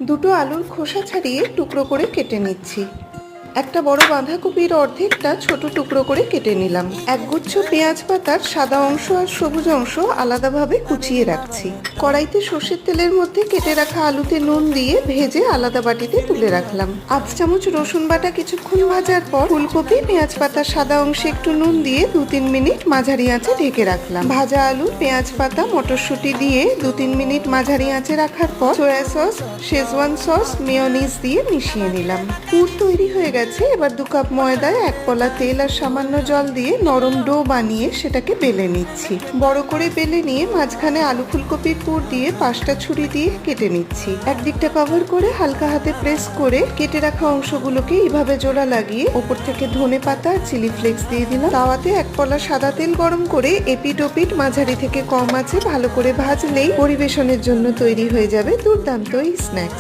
দুটো আলুর খোসা ছাড়িয়ে টুকরো করে কেটে নিচ্ছি। একটা বড় বাঁধাকপির অর্ধেকটা ছোট টুকরো করে কেটে নিলাম। একগুচ্ছ পেঁয়াজ পাতার সাদা অংশ আর সবুজ অংশ আলাদাভাবে কুচিয়ে রাখছি। কড়াইতে সর্ষের তেলের মধ্যে কেটে রাখা আলুতে নুন দিয়ে ভেজে আলাদা বাটিতে তুলে রাখলাম। আধ চামচ রসুন বাটা কিছুক্ষণ ভাজার পর ফুলকপি পেঁয়াজ পাতার সাদা অংশে একটু নুন দিয়ে 2-3 মিনিট মাঝারি আঁচে ঢেকে রাখলাম। ভাজা আলু, পেঁয়াজ পাতা, মটরশুঁটি দিয়ে 2-3 মিনিট মাঝারি আঁচে রাখার পর soya sauce, schezwan sauce, mayonnaise দিয়ে মিশিয়ে নিলাম। পুর তৈরি হয়ে গেছে। এবার 2 কাপ ময়দায় 1 পলা তেল আর সামান্য জল দিয়ে নরম ডো বানিয়ে সেটাকে বেলে নিচ্ছি। বড় করে বেলে নিয়ে মাঝখানে আলু ফুলকপির পুর দিয়ে 5টা ছুরি দিয়ে কেটে নিচ্ছি। একদিকটা কভার করে হালকা হাতে প্রেস করে কেটে রাখা অংশগুলোকে এইভাবে জোড়া লাগিয়ে ওপর থেকে ধনে পাতা আর চিলি ফ্লেক্স দিয়ে দিলাম। তাওয়াতে 1 পলা সাদা তেল গরম করে এপিট ওপিট মাঝারি থেকে কম আঁচে ভালো করে ভাজলেই পরিবেশনের জন্য তৈরি হয়ে যাবে দুর্দান্ত এই স্ন্যাক্স।